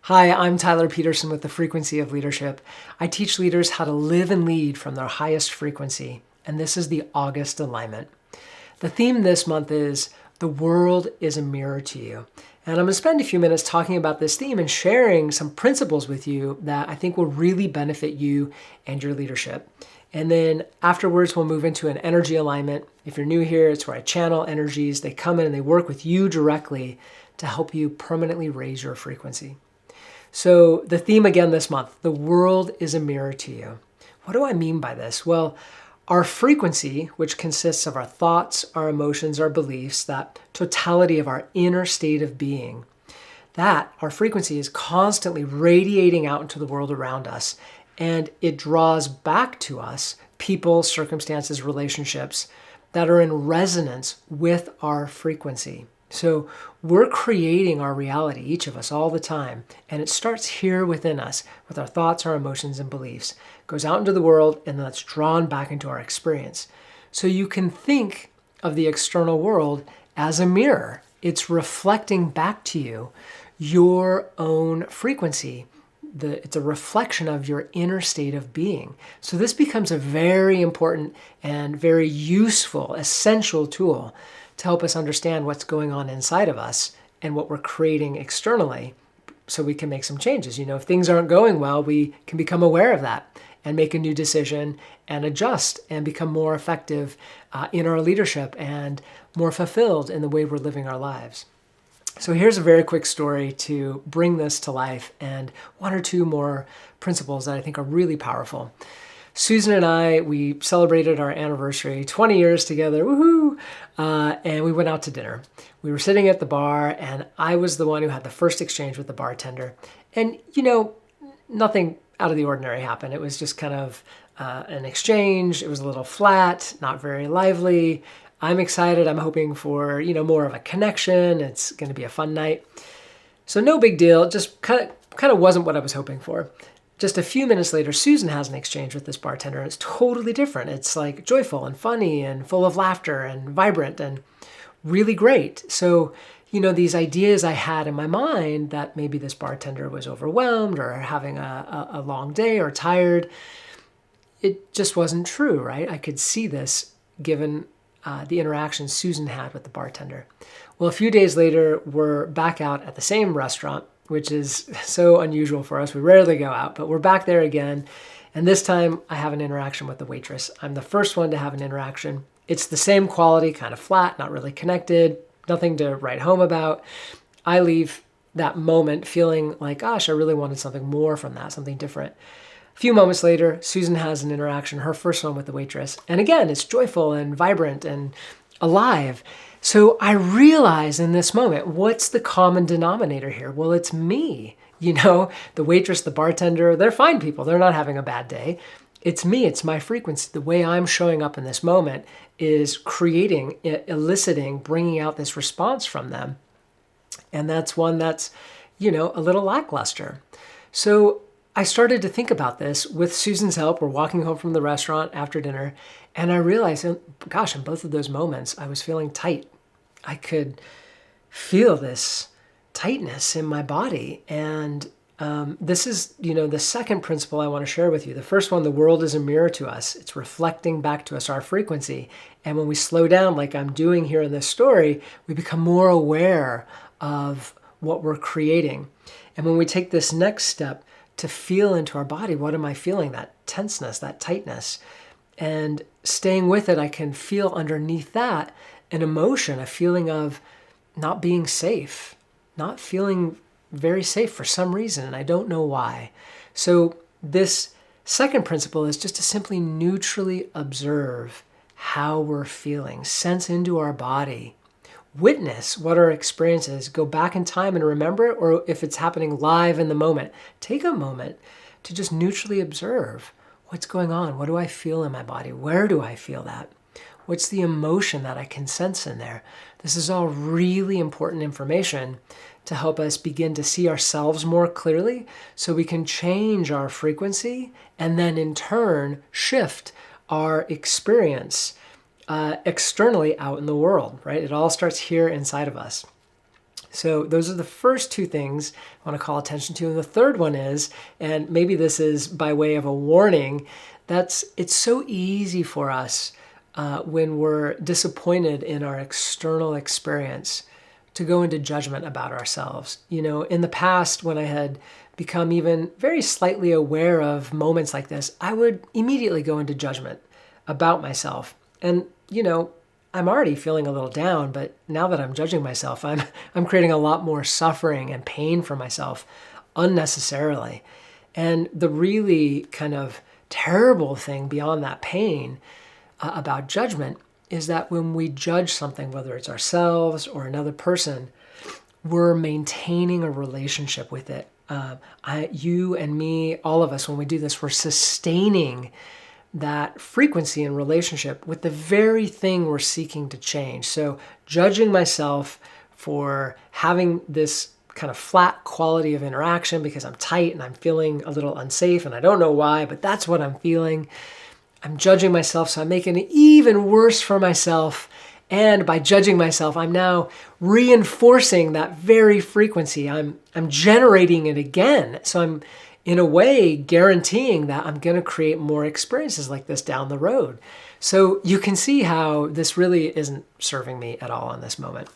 Hi, I'm Tyler Peterson with the Frequency of Leadership. I teach leaders how to live and lead from their highest frequency, and this is the August alignment. The theme this month is The World is a Mirror to You. And I'm going to spend a few minutes talking about this theme and sharing some principles with you that I think will really benefit you and your leadership. And then afterwards, we'll move into an energy alignment. If you're new here, it's where I channel energies. They come in and they work with you directly to help you permanently raise your frequency. So the theme again this month, the world is a mirror to you. What do I mean by this? Well, our frequency, which consists of our thoughts, our emotions, our beliefs, that totality of our inner state of being, that our frequency is constantly radiating out into the world around us, and it draws back to us people, circumstances, relationships that are in resonance with our frequency. So we're creating our reality, each of us, all the time. And it starts here within us with our thoughts, our emotions, and beliefs. It goes out into the world, and then it's drawn back into our experience. So you can think of the external world as a mirror. It's reflecting back to you your own frequency. It's a reflection of your inner state of being. So this becomes a very important and very useful, essential tool to help us understand what's going on inside of us and what we're creating externally so we can make some changes. If things aren't going well, we can become aware of that and make a new decision and adjust and become more effective in our leadership and more fulfilled in the way we're living our lives. So here's a very quick story to bring this to life and one or two more principles that I think are really powerful. Susan and I, we celebrated our anniversary, 20 years together, woohoo! And we went out to dinner. We were sitting at the bar, and I was the one who had the first exchange with the bartender. And, nothing out of the ordinary happened. It was just kind of an exchange. It was a little flat, not very lively. I'm excited. I'm hoping for, more of a connection. It's going to be a fun night. So no big deal. It just kind of wasn't what I was hoping for. Just a few minutes later, Susan has an exchange with this bartender, and it's totally different. It's like joyful and funny and full of laughter and vibrant and really great. So, these ideas I had in my mind that maybe this bartender was overwhelmed or having a long day or tired, it just wasn't true, right? I could see this given the interaction Susan had with the bartender. Well, a few days later, we're back out at the same restaurant, which is so unusual for us. We rarely go out, but we're back there again. And this time I have an interaction with the waitress. I'm the first one to have an interaction. It's the same quality, kind of flat, not really connected, nothing to write home about. I leave that moment feeling like, gosh, I really wanted something more from that, something different. A few moments later, Susan has an interaction, her first one with the waitress. And again, it's joyful and vibrant and alive. So I realize in this moment, what's the common denominator here? Well, it's me. The waitress, the bartender, they're fine people. They're not having a bad day. It's me. It's my frequency. The way I'm showing up in this moment is creating, eliciting, bringing out this response from them. And that's one that's, a little lackluster. So I started to think about this with Susan's help. We're walking home from the restaurant after dinner, and I realized, gosh, in both of those moments, I was feeling tight. I could feel this tightness in my body. And this is, the second principle I want to share with you. The first one, the world is a mirror to us. It's reflecting back to us our frequency. And when we slow down, like I'm doing here in this story, we become more aware of what we're creating. And when we take this next step to feel into our body, what am I feeling? That tenseness, that tightness. And staying with it, I can feel underneath that an emotion, a feeling of not being safe, not feeling very safe for some reason, and I don't know why. So this second principle is just to simply neutrally observe how we're feeling, sense into our body, witness what our experience is, go back in time and remember it, or if it's happening live in the moment, take a moment to just neutrally observe what's going on. What do I feel in my body? Where do I feel that? What's the emotion that I can sense in there? This is all really important information to help us begin to see ourselves more clearly so we can change our frequency and then in turn shift our experience externally out in the world, right? It all starts here inside of us. So those are the first two things I want to call attention to. And the third one is, and maybe this is by way of a warning, it's so easy for us when we're disappointed in our external experience to go into judgment about ourselves. In the past, when I had become even very slightly aware of moments like this, I would immediately go into judgment about myself. And, I'm already feeling a little down, but now that I'm judging myself, I'm creating a lot more suffering and pain for myself unnecessarily. And the really kind of terrible thing beyond that pain about judgment is that when we judge something, whether it's ourselves or another person, we're maintaining a relationship with it. You and me, all of us, when we do this, we're sustaining that frequency and relationship with the very thing we're seeking to change. So judging myself for having this kind of flat quality of interaction because I'm tight and I'm feeling a little unsafe and I don't know why, but that's what I'm feeling. I'm judging myself, so I'm making it even worse for myself. And by judging myself, I'm now reinforcing that very frequency. I'm generating it again. So I'm, in a way, guaranteeing that I'm going to create more experiences like this down the road. So you can see how this really isn't serving me at all in this moment.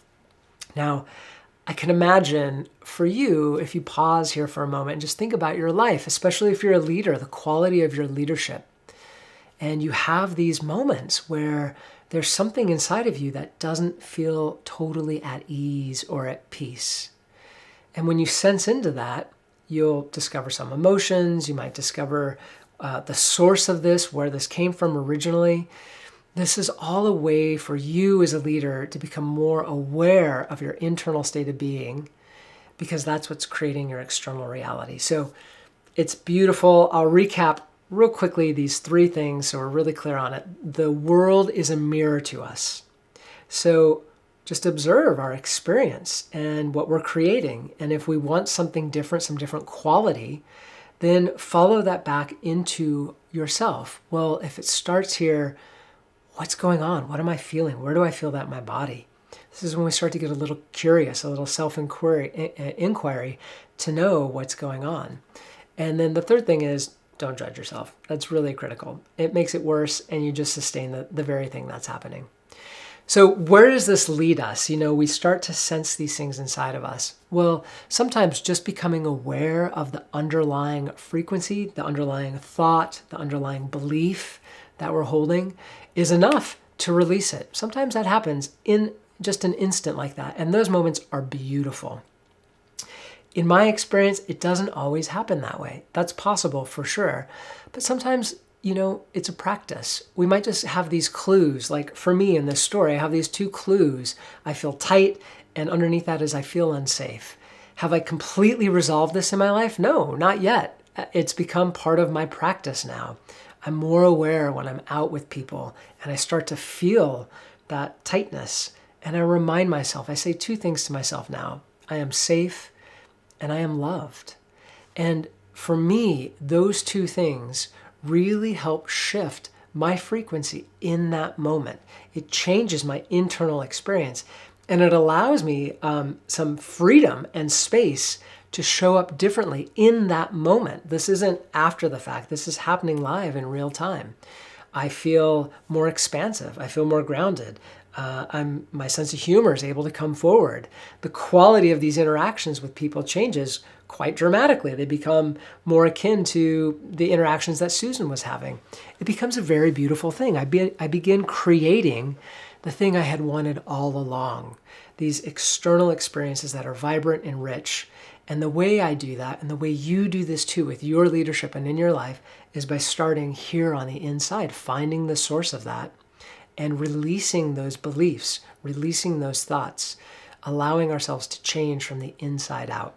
Now, I can imagine for you, if you pause here for a moment and just think about your life, especially if you're a leader, the quality of your leadership. And you have these moments where there's something inside of you that doesn't feel totally at ease or at peace. And when you sense into that, you'll discover some emotions. You might discover the source of this, where this came from originally. This is all a way for you as a leader to become more aware of your internal state of being, because that's what's creating your external reality. So it's beautiful. I'll recap real quickly these three things so we're really clear on it. The world is a mirror to us. So just observe our experience and what we're creating. And if we want something different, some different quality, then follow that back into yourself. Well, if it starts here, what's going on? What am I feeling? Where do I feel that in my body? This is when we start to get a little curious, a little self-inquiry to know what's going on. And then the third thing is, don't judge yourself. That's really critical. It makes it worse, and you just sustain the very thing that's happening. So where does this lead us? We start to sense these things inside of us. Well, sometimes just becoming aware of the underlying frequency, the underlying thought, the underlying belief that we're holding is enough to release it. Sometimes that happens in just an instant like that, and those moments are beautiful. In my experience, it doesn't always happen that way. That's possible for sure. But sometimes, it's a practice. We might just have these clues. Like for me in this story, I have these two clues. I feel tight, and underneath that is I feel unsafe. Have I completely resolved this in my life? No, not yet. It's become part of my practice now. I'm more aware when I'm out with people and I start to feel that tightness. And I remind myself, I say two things to myself now. I am safe and I am loved. And for me, those two things really help shift my frequency in that moment. It changes my internal experience, and it allows me some freedom and space to show up differently in that moment. This isn't after the fact. This is happening live in real time. I feel more expansive. I feel more grounded. My sense of humor is able to come forward. The quality of these interactions with people changes quite dramatically. They become more akin to the interactions that Susan was having. It becomes a very beautiful thing. I begin creating the thing I had wanted all along. These external experiences that are vibrant and rich. And the way I do that, and the way you do this too with your leadership and in your life, is by starting here on the inside, finding the source of that, and releasing those beliefs, releasing those thoughts, allowing ourselves to change from the inside out.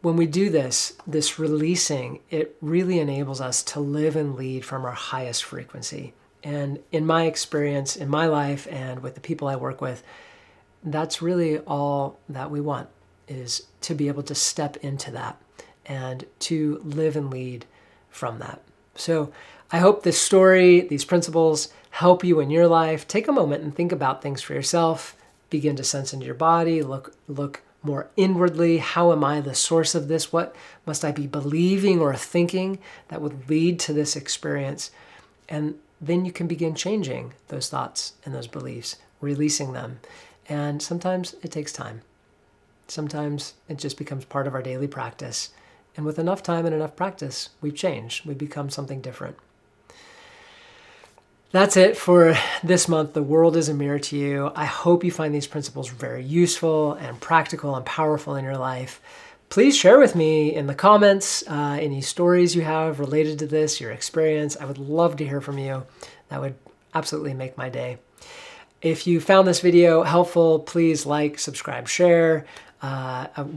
When we do this releasing, it really enables us to live and lead from our highest frequency. And in my experience, in my life, and with the people I work with, that's really all that we want, is to be able to step into that and to live and lead from that. So I hope this story, these principles help you in your life. Take a moment and think about things for yourself. begin to sense into your body, look more inwardly. How am I the source of this? What must I be believing or thinking that would lead to this experience? And then you can begin changing those thoughts and those beliefs, releasing them. And sometimes it takes time. Sometimes it just becomes part of our daily practice. And with enough time and enough practice, we've changed. We've become something different. That's it for this month. The world is a mirror to you. I hope you find these principles very useful and practical and powerful in your life. Please share with me in the comments any stories you have related to this, your experience. I would love to hear from you. That would absolutely make my day. If you found this video helpful, please like, subscribe, share.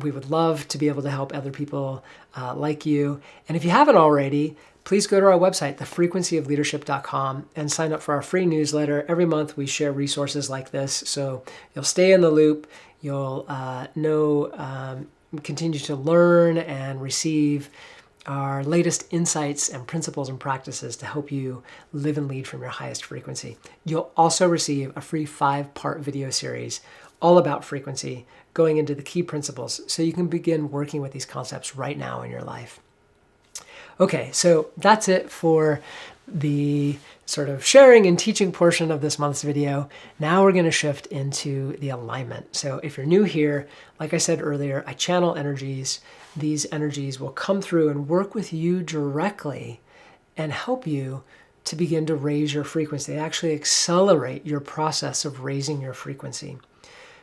We would love to be able to help other people like you. And if you haven't already, please go to our website, thefrequencyofleadership.com, and sign up for our free newsletter. Every month we share resources like this, so you'll stay in the loop. You'll continue to learn and receive our latest insights and principles and practices to help you live and lead from your highest frequency. You'll also receive a free 5-part video series all about frequency, going into the key principles, so you can begin working with these concepts right now in your life. Okay, so that's it for the sort of sharing and teaching portion of this month's video. Now we're going to shift into the alignment. So if you're new here, like I said earlier, I channel energies. These energies will come through and work with you directly and help you to begin to raise your frequency. They actually accelerate your process of raising your frequency.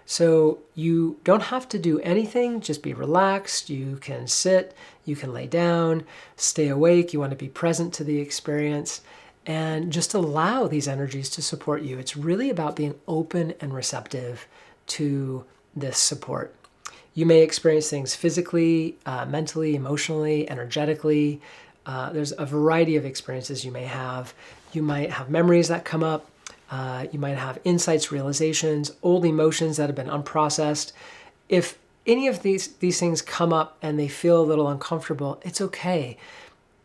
So you don't have to do anything, just be relaxed. You can sit, you can lay down, stay awake. You want to be present to the experience and just allow these energies to support you. It's really about being open and receptive to this support. You may experience things physically, mentally, emotionally, energetically. There's a variety of experiences you may have. You might have memories that come up. You might have insights, realizations, old emotions that have been unprocessed. If any of these things come up and they feel a little uncomfortable, it's okay.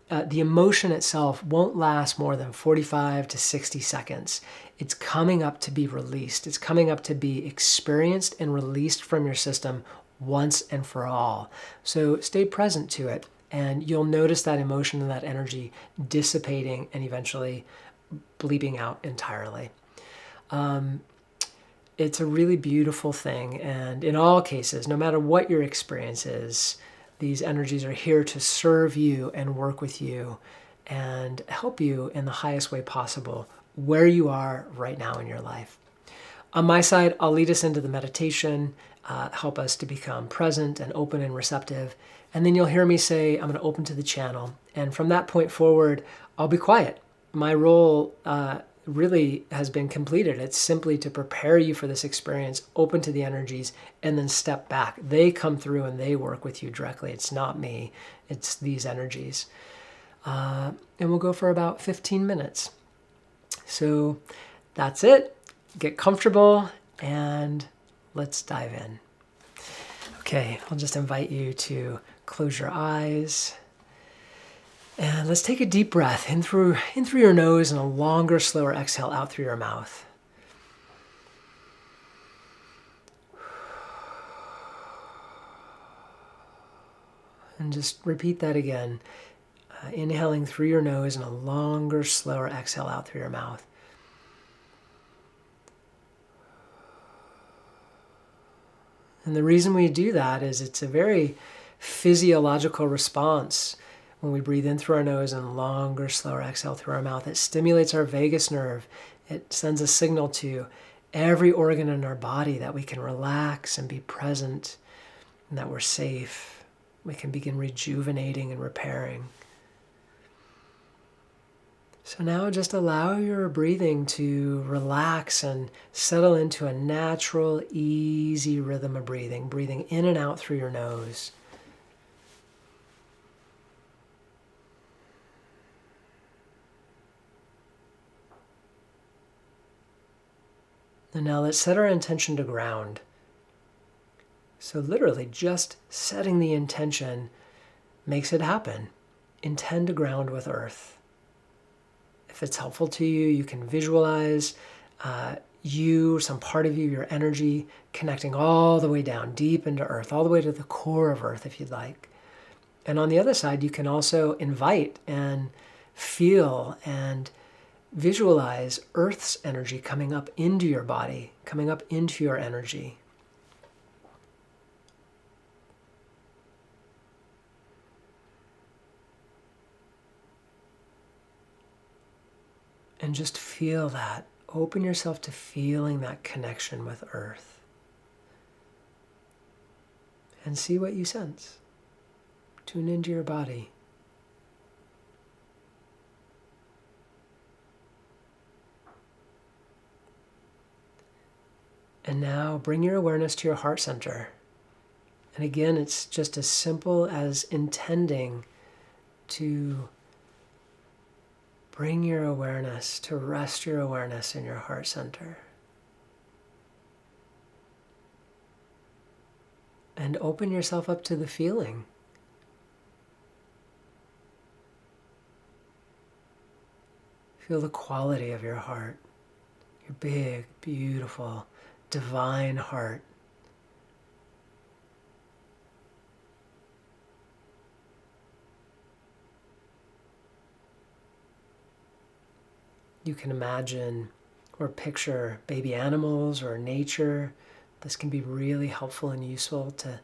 The emotion itself won't last more than 45 to 60 seconds. It's coming up to be released. It's coming up to be experienced and released from your system once and for all. So stay present to it, and you'll notice that emotion and that energy dissipating and eventually bleeping out entirely. It's a really beautiful thing, and in all cases, no matter what your experience is, these energies are here to serve you and work with you and help you in the highest way possible where you are right now in your life. On my side, I'll lead us into the meditation, help us to become present and open and receptive, and then you'll hear me say, I'm going to open to the channel, and from that point forward, I'll be quiet. My role really has been completed. It's simply to prepare you for this experience, open to the energies, and then step back. They come through and they work with you directly. It's not me. It's these energies. And we'll go for about 15 minutes. So that's it. Get comfortable and let's dive in. Okay, I'll just invite you to close your eyes. And let's take a deep breath in through your nose and a longer, slower exhale out through your mouth. And just repeat that again. Inhaling through your nose and a longer, slower exhale out through your mouth. And the reason we do that is it's a very physiological response. When we breathe in through our nose and longer, slower exhale through our mouth, it stimulates our vagus nerve. It sends a signal to every organ in our body that we can relax and be present and that we're safe. We can begin rejuvenating and repairing. So now just allow your breathing to relax and settle into a natural, easy rhythm of breathing, breathing in and out through your nose. And now let's set our intention to ground. So literally just setting the intention makes it happen. Intend to ground with earth. If it's helpful to you, you can visualize you, some part of you, your energy, connecting all the way down, deep into earth, all the way to the core of earth if you'd like. And on the other side, you can also invite and feel and visualize Earth's energy coming up into your body, coming up into your energy. And just feel that. Open yourself to feeling that connection with Earth. And see what you sense. Tune into your body. And now bring your awareness to your heart center. And again, it's just as simple as intending to bring your awareness, to rest your awareness in your heart center. And open yourself up to the feeling. Feel the quality of your heart, your big, beautiful, divine heart. You can imagine or picture baby animals or nature. This can be really helpful and useful to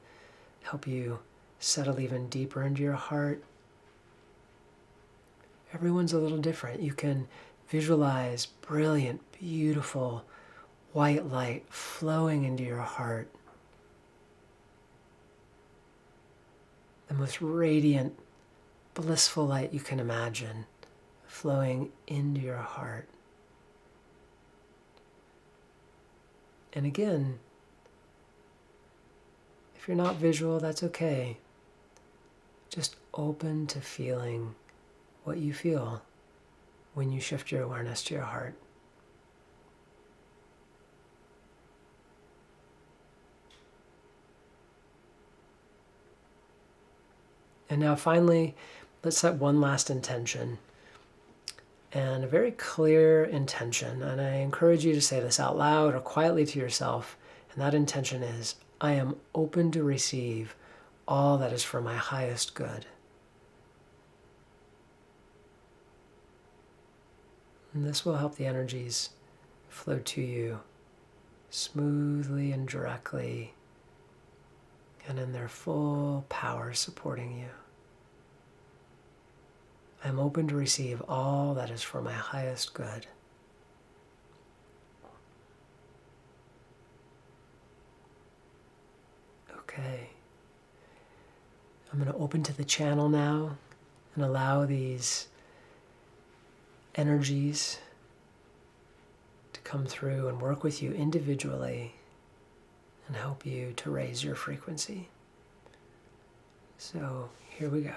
help you settle even deeper into your heart. Everyone's a little different. You can visualize brilliant, beautiful, white light flowing into your heart. The most radiant, blissful light you can imagine flowing into your heart. And again, if you're not visual, that's okay. Just open to feeling what you feel when you shift your awareness to your heart. And now finally, let's set one last intention. And a very clear intention. And I encourage you to say this out loud or quietly to yourself. And that intention is, I am open to receive all that is for my highest good. And this will help the energies flow to you smoothly and directly and in their full power supporting you. I am open to receive all that is for my highest good. Okay. I'm going to open to the channel now and allow these energies to come through and work with you individually and help you to raise your frequency. So here we go.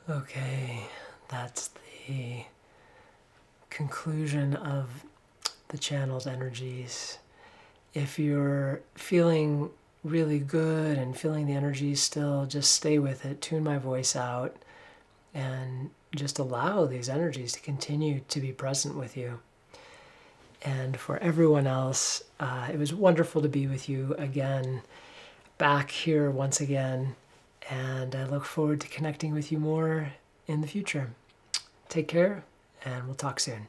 Okay, that's the conclusion of the channeled energies. If you're feeling really good and feeling the energies still, just stay with it. Tune my voice out and just allow these energies to continue to be present with you. And for everyone else, it was wonderful to be with you again, back here once again. And I look forward to connecting with you more in the future. Take care, and we'll talk soon.